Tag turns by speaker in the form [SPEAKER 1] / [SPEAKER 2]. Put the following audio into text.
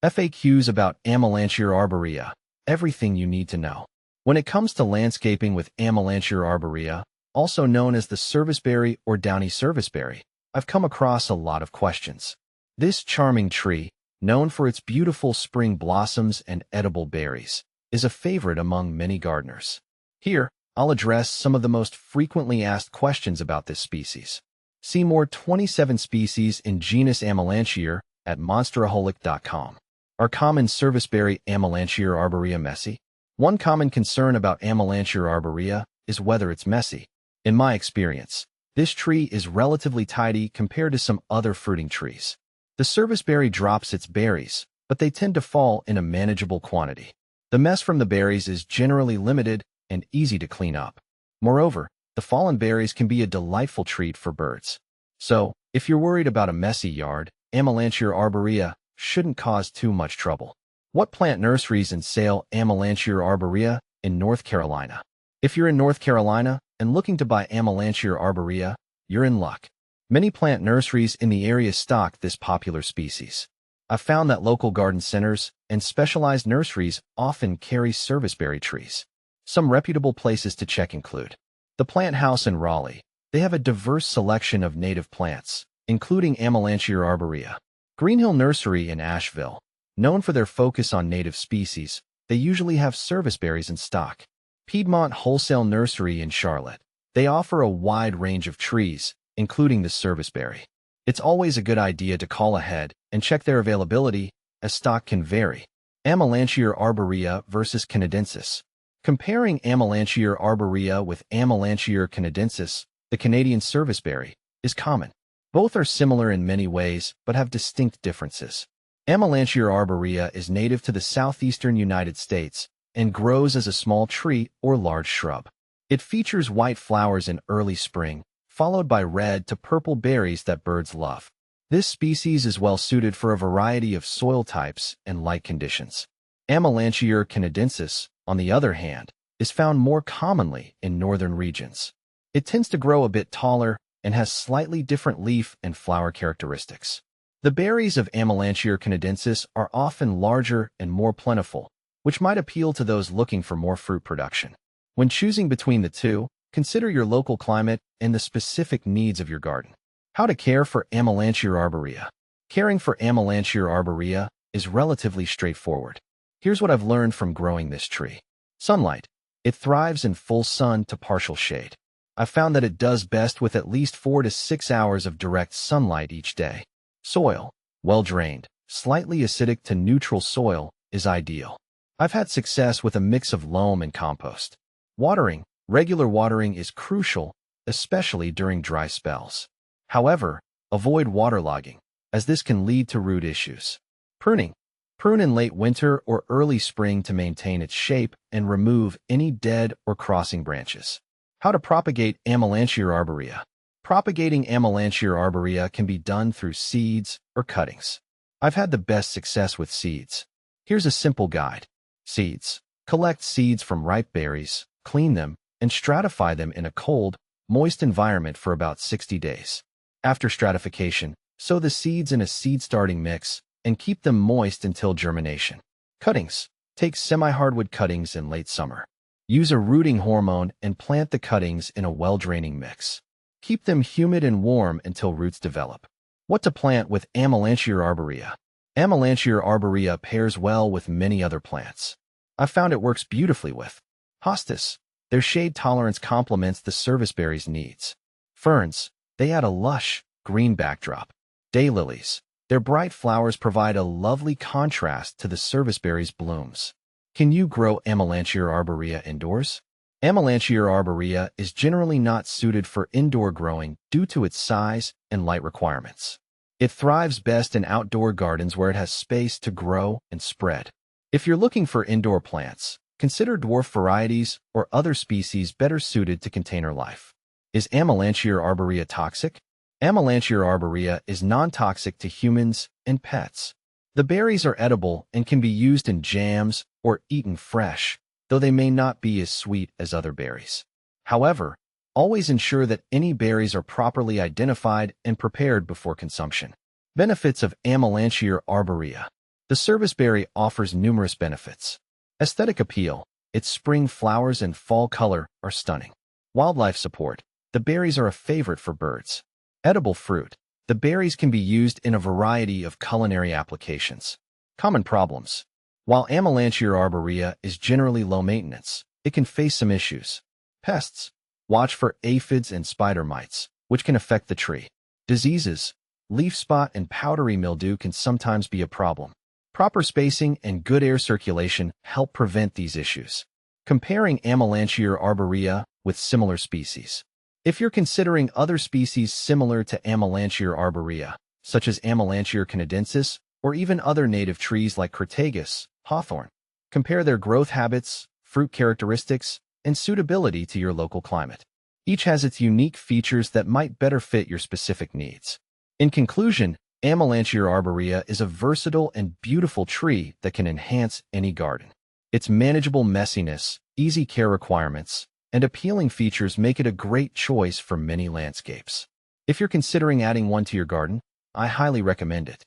[SPEAKER 1] FAQs about Amelanchier arborea. Everything you need to know. When it comes to landscaping with Amelanchier arborea, also known as the serviceberry or downy serviceberry, I've come across a lot of questions. This charming tree, known for its beautiful spring blossoms and edible berries, is a favorite among many gardeners. Here, I'll address some of the most frequently asked questions about this species. See more 27 species in genus Amelanchier at monsteraholic.com. Are common serviceberry Amelanchier arborea messy? One common concern about Amelanchier arborea is whether it's messy. In my experience, this tree is relatively tidy compared to some other fruiting trees. The serviceberry drops its berries, but they tend to fall in a manageable quantity. The mess from the berries is generally limited and easy to clean up. Moreover, the fallen berries can be a delightful treat for birds. So, if you're worried about a messy yard, Amelanchier arborea shouldn't cause too much trouble. What plant nurseries sell Amelanchier arborea in North Carolina? If you're in North Carolina and looking to buy Amelanchier arborea, you're in luck. Many plant nurseries in the area stock this popular species. I've found that local garden centers and specialized nurseries often carry serviceberry trees. Some reputable places to check include the Plant House in Raleigh. They have a diverse selection of native plants, including Amelanchier arborea. Greenhill Nursery in Asheville. Known for their focus on native species, they usually have serviceberries in stock. Piedmont Wholesale Nursery in Charlotte. They offer a wide range of trees, including the serviceberry. It's always a good idea to call ahead and check their availability, as stock can vary. Amelanchier arborea versus canadensis. Comparing Amelanchier arborea with Amelanchier canadensis, the Canadian serviceberry, is common. Both are similar in many ways, but have distinct differences. Amelanchier arborea is native to the southeastern United States and grows as a small tree or large shrub. It features white flowers in early spring, followed by red to purple berries that birds love. This species is well suited for a variety of soil types and light conditions. Amelanchier canadensis, on the other hand, is found more commonly in northern regions. It tends to grow a bit taller and has slightly different leaf and flower characteristics. The berries of Amelanchier canadensis are often larger and more plentiful, which might appeal to those looking for more fruit production. When choosing between the two, consider your local climate and the specific needs of your garden. How to care for Amelanchier arborea. Caring for Amelanchier arborea is relatively straightforward. Here's what I've learned from growing this tree. Sunlight. It thrives in full sun to partial shade. I've found that it does best with at least 4 to 6 hours of direct sunlight each day. Soil. Well-drained, slightly acidic to neutral soil is ideal. I've had success with a mix of loam and compost. Watering. Regular watering is crucial, especially during dry spells. However, avoid waterlogging, as this can lead to root issues. Pruning. Prune in late winter or early spring to maintain its shape and remove any dead or crossing branches. How to propagate Amelanchier arborea. Propagating Amelanchier arborea can be done through seeds or cuttings. I've had the best success with seeds. Here's a simple guide. Seeds. Collect seeds from ripe berries, clean them, and stratify them in a cold, moist environment for about 60 days. After stratification, sow the seeds in a seed-starting mix and keep them moist until germination. Cuttings. Take semi-hardwood cuttings in late summer. Use a rooting hormone and plant the cuttings in a well-draining mix. Keep them humid and warm until roots develop. What to plant with Amelanchier arborea. Amelanchier arborea pairs well with many other plants. I've found it works beautifully with hostas. Their shade tolerance complements the serviceberry's needs. Ferns. They add a lush, green backdrop. Daylilies. Their bright flowers provide a lovely contrast to the serviceberry's blooms. Can you grow Amelanchier arborea indoors? Amelanchier arborea is generally not suited for indoor growing due to its size and light requirements. It thrives best in outdoor gardens where it has space to grow and spread. If you're looking for indoor plants, consider dwarf varieties or other species better suited to container life. Is Amelanchier arborea toxic? Amelanchier arborea is non-toxic to humans and pets. The berries are edible and can be used in jams or eaten fresh, though they may not be as sweet as other berries. However, always ensure that any berries are properly identified and prepared before consumption. Benefits of Amelanchier arborea. The serviceberry offers numerous benefits. Aesthetic appeal. Its spring flowers and fall color are stunning. Wildlife support. The berries are a favorite for birds. Edible fruit. The berries can be used in a variety of culinary applications. Common problems. While Amelanchier arborea is generally low maintenance, it can face some issues. Pests. Watch for aphids and spider mites, which can affect the tree. Diseases. Leaf spot and powdery mildew can sometimes be a problem. Proper spacing and good air circulation help prevent these issues. Comparing Amelanchier arborea with similar species. If you're considering other species similar to Amelanchier arborea, such as Amelanchier canadensis, or even other native trees like Crataegus, hawthorn, compare their growth habits, fruit characteristics, and suitability to your local climate. Each has its unique features that might better fit your specific needs. In conclusion, Amelanchier arborea is a versatile and beautiful tree that can enhance any garden. Its manageable messiness, easy care requirements, and appealing features make it a great choice for many landscapes. If you're considering adding one to your garden, I highly recommend it.